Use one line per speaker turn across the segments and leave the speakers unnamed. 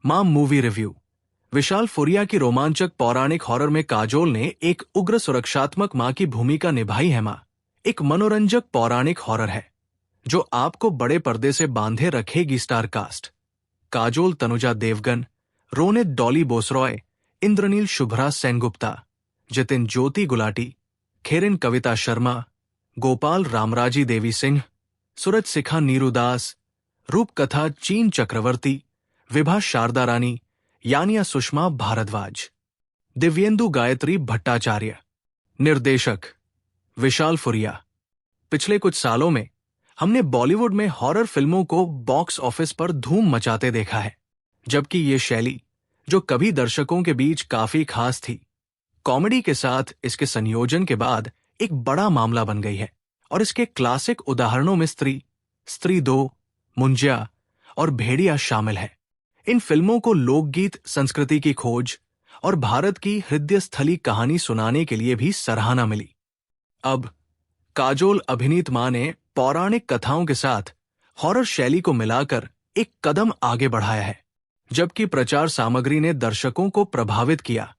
माम movie review. विशाल फुरिया की रोमांचक पौराणिक हॉरर में काजोल ने एक उग्र सुरक्षात्मक मां की भूमिका निभाई है। मां एक मनोरंजक पौराणिक हॉरर है जो आपको बड़े पर्दे से बांधे रखेगी। स्टार कास्ट: काजोल तनुजा देवगन, रोनित डॉली बोसरॉय, इंद्रनील शुभ्रा सेनगुप्ता, जितिन ज्योति गुलाटी, खेरिन कविता शर्मा, गोपाल रामराजी देवी सिंह, सूरज शिखा नीरुदास, रूपकथा चीन चक्रवर्ती, विभा शारदा रानी, यानिया सुषमा भारद्वाज, दिव्येंदु गायत्री भट्टाचार्य। निर्देशक: विशाल फुरिया। पिछले कुछ सालों में हमने बॉलीवुड में हॉरर फिल्मों को बॉक्स ऑफिस पर धूम मचाते देखा है, जबकि ये शैली, जो कभी दर्शकों के बीच काफी खास थी, कॉमेडी के साथ इसके संयोजन के बाद एक बड़ा मामला बन गई है। और इसके क्लासिक उदाहरणों में स्त्री, स्त्री 2, मुंजिया और भेड़िया शामिल है। इन फिल्मों को लोकगीत संस्कृति की खोज और भारत की हृदयस्थली कहानी सुनाने के लिए भी सराहना मिली। अब काजोल अभिनीत मां ने पौराणिक कथाओं के साथ हॉरर शैली को मिलाकर एक कदम आगे बढ़ाया है, जबकि प्रचार सामग्री ने दर्शकों को प्रभावित किया।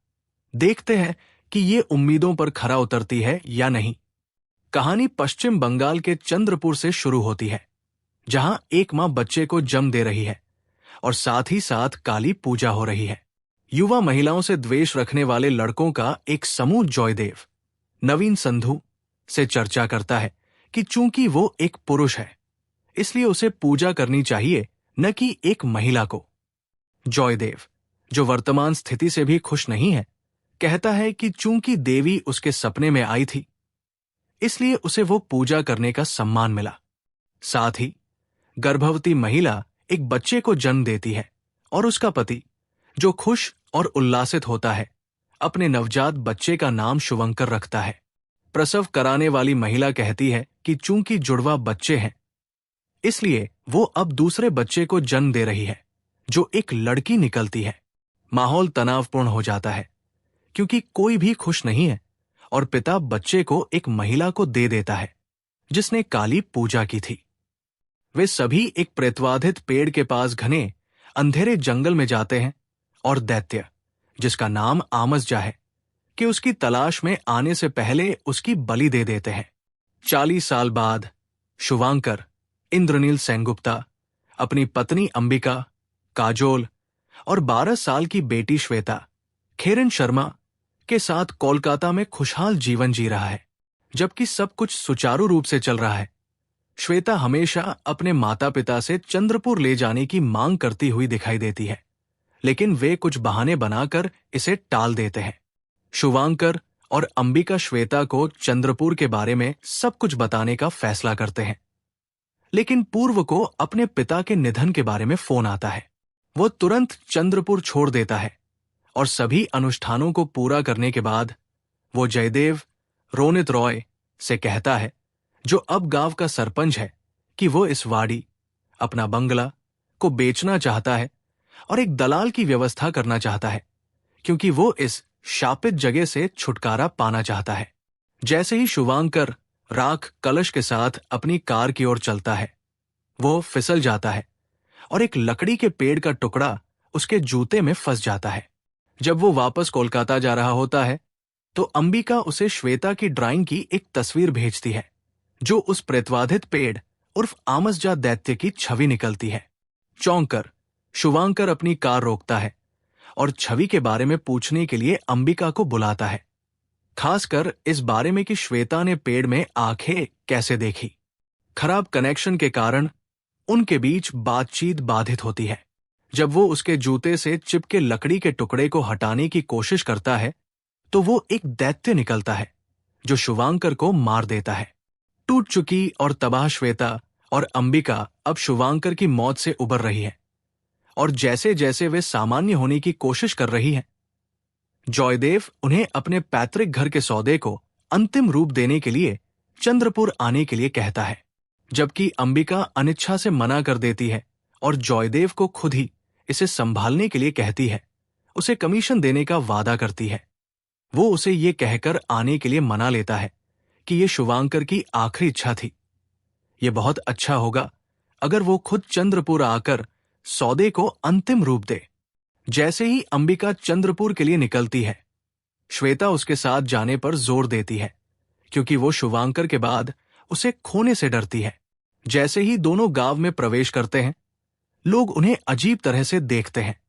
देखते हैं कि ये उम्मीदों पर खरा उतरती है या नहीं। कहानी पश्चिम बंगाल के चंद्रपुर से शुरू होती है, जहां एक मां बच्चे को जन्म दे रही है और साथ ही साथ काली पूजा हो रही है। युवा महिलाओं से द्वेष रखने वाले लड़कों का एक समूह जॉयदेव, नवीन संधू, से चर्चा करता है कि चूंकि वो एक पुरुष है, इसलिए उसे पूजा करनी चाहिए, न कि एक महिला को। जॉयदेव, जो वर्तमान स्थिति से भी खुश नहीं है, कहता है कि चूंकि देवी उसके सपने में आई थी, इसलिए उसे वो पूजा करने का सम्मान मिला। साथ ही गर्भवती महिला एक बच्चे को जन्म देती है और उसका पति, जो खुश और उल्लासित होता है, अपने नवजात बच्चे का नाम शुभंकर रखता है। प्रसव कराने वाली महिला कहती है कि चूंकि जुड़वा बच्चे हैं, इसलिए वो अब दूसरे बच्चे को जन्म दे रही है, जो एक लड़की निकलती है। माहौल तनावपूर्ण हो जाता है, क्योंकि कोई भी खुश नहीं है और पिता बच्चे को एक महिला को दे देता है, जिसने काली पूजा की थी। वे सभी एक प्रेतवाधित पेड़ के पास घने अंधेरे जंगल में जाते हैं और दैत्य, जिसका नाम आमसजा है, कि उसकी तलाश में आने से पहले उसकी बलि दे देते हैं। 40 साल बाद शुभांकर, इंद्रनील सेनगुप्ता, अपनी पत्नी अंबिका, काजोल और 12 साल की बेटी श्वेता, खेरिन शर्मा, के साथ कोलकाता में खुशहाल जीवन जी रहा है, जबकि सब कुछ सुचारू रूप से चल रहा है। श्वेता हमेशा अपने माता पिता से चंद्रपुर ले जाने की मांग करती हुई दिखाई देती है, लेकिन वे कुछ बहाने बनाकर इसे टाल देते हैं। शुभांकर और अंबिका श्वेता को चंद्रपुर के बारे में सब कुछ बताने का फैसला करते हैं, लेकिन पूर्व को अपने पिता के निधन के बारे में फोन आता है। वो तुरंत चंद्रपुर छोड़ देता है और सभी अनुष्ठानों को पूरा करने के बाद वो जयदेव, रोनित रॉय, से कहता है, जो अब गांव का सरपंच है, कि वो इस वाड़ी, अपना बंगला, को बेचना चाहता है और एक दलाल की व्यवस्था करना चाहता है, क्योंकि वो इस शापित जगह से छुटकारा पाना चाहता है। जैसे ही शुभांकर राख कलश के साथ अपनी कार की ओर चलता है, वो फिसल जाता है और एक लकड़ी के पेड़ का टुकड़ा उसके जूते में फंस जाता है। जब वो वापस कोलकाता जा रहा होता है, तो अंबिका उसे श्वेता की ड्राइंग की एक तस्वीर भेजती है, जो उस प्रेतवाधित पेड़ उर्फ आमसजा दैत्य की छवि निकलती है। चौंक कर शुभांकर अपनी कार रोकता है और छवि के बारे में पूछने के लिए अंबिका को बुलाता है, खासकर इस बारे में कि श्वेता ने पेड़ में आंखें कैसे देखी। खराब कनेक्शन के कारण उनके बीच बातचीत बाधित होती है। जब वो उसके जूते से चिपके लकड़ी के टुकड़े को हटाने की कोशिश करता है, तो वो एक दैत्य निकलता है, जो शुभांकर को मार देता है। टूट चुकी और तबाह श्वेता और अंबिका अब शुभांकर की मौत से उबर रही है, और जैसे जैसे वे सामान्य होने की कोशिश कर रही हैं, जॉयदेव उन्हें अपने पैतृक घर के सौदे को अंतिम रूप देने के लिए चंद्रपुर आने के लिए कहता है, जबकि अंबिका अनिच्छा से मना कर देती है और जॉयदेव को खुद ही इसे संभालने के लिए कहती है, उसे कमीशन देने का वादा करती है। वो उसे ये कहकर आने के लिए मना लेता है कि ये शुभांकर की आखिरी इच्छा थी। ये बहुत अच्छा होगा अगर वो खुद चंद्रपुर आकर सौदे को अंतिम रूप दे। जैसे ही अंबिका चंद्रपुर के लिए निकलती है, श्वेता उसके साथ जाने पर जोर देती है, क्योंकि वो शुभांकर के बाद उसे खोने से डरती है। जैसे ही दोनों गांव में प्रवेश करते हैं, लोग उन्हें अजीब तरह से देखते हैं।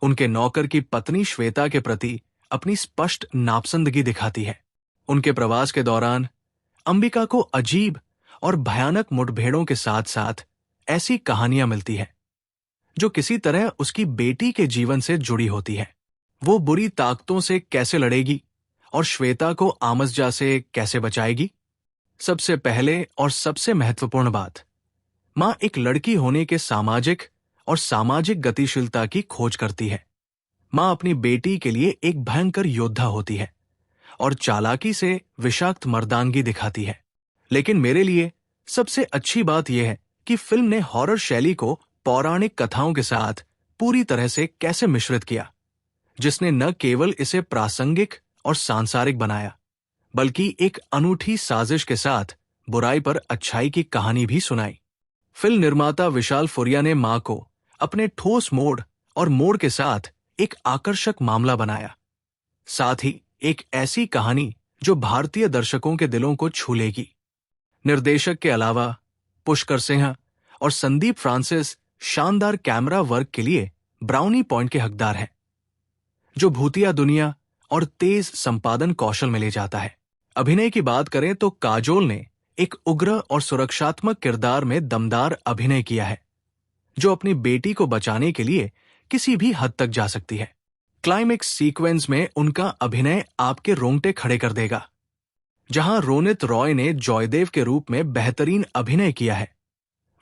उनके नौकर की पत्नी श्वेता के प्रति अपनी स्पष्ट नापसंदगी दिखाती है। उनके प्रवास के दौरान अंबिका को अजीब और भयानक मुठभेड़ों के साथ साथ ऐसी कहानियां मिलती है जो किसी तरह उसकी बेटी के जीवन से जुड़ी होती है। वो बुरी ताकतों से कैसे लड़ेगी और श्वेता को आमसजा से कैसे बचाएगी? सबसे पहले और सबसे महत्वपूर्ण बात, मां एक लड़की होने के सामाजिक और सामाजिक गतिशीलता की खोज करती है। मां अपनी बेटी के लिए एक भयंकर योद्धा होती है और चालाकी से विषाक्त मर्दानगी दिखाती है। लेकिन मेरे लिए सबसे अच्छी बात यह है कि फिल्म ने हॉरर शैली को पौराणिक कथाओं के साथ पूरी तरह से कैसे मिश्रित किया, जिसने न केवल इसे प्रासंगिक और सांसारिक बनाया, बल्कि एक अनूठी साजिश के साथ बुराई पर अच्छाई की कहानी भी सुनाई। फिल्म निर्माता विशाल फुरिया ने मां को अपने ठोस मोड़ और मोड़ के साथ एक आकर्षक मामला बनाया, साथ ही एक ऐसी कहानी जो भारतीय दर्शकों के दिलों को छू लेगी। निर्देशक के अलावा पुष्कर सिंह और संदीप फ्रांसिस शानदार कैमरा वर्क के लिए ब्राउनी पॉइंट के हकदार हैं, जो भूतिया दुनिया और तेज संपादन कौशल में ले जाता है। अभिनय की बात करें तो काजोल ने एक उग्र और सुरक्षात्मक किरदार में दमदार अभिनय किया है, जो अपनी बेटी को बचाने के लिए किसी भी हद तक जा सकती है। क्लाइमेक्स सीक्वेंस में उनका अभिनय आपके रोंगटे खड़े कर देगा। जहां रोनित रॉय ने जॉयदेव के रूप में बेहतरीन अभिनय किया है,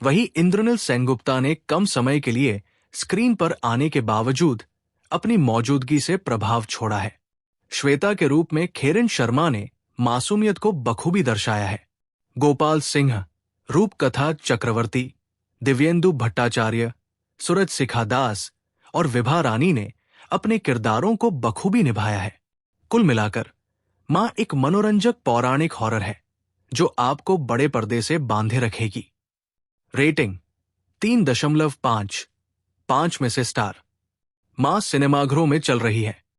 वहीं इंद्रनील सेनगुप्ता ने कम समय के लिए स्क्रीन पर आने के बावजूद अपनी मौजूदगी से प्रभाव छोड़ा है। श्वेता के रूप में खेरिन शर्मा ने मासूमियत को बखूबी दर्शाया है। गोपाल सिंह, रूपकथा चक्रवर्ती, दिव्येंदु भट्टाचार्य, सूरज शिखा दास और विभा रानी ने अपने किरदारों को बखूबी निभाया है। कुल मिलाकर मां एक मनोरंजक पौराणिक हॉरर है जो आपको बड़े पर्दे से बांधे रखेगी। रेटिंग 3.5 5 में से स्टार। मां सिनेमाघरों में चल रही है।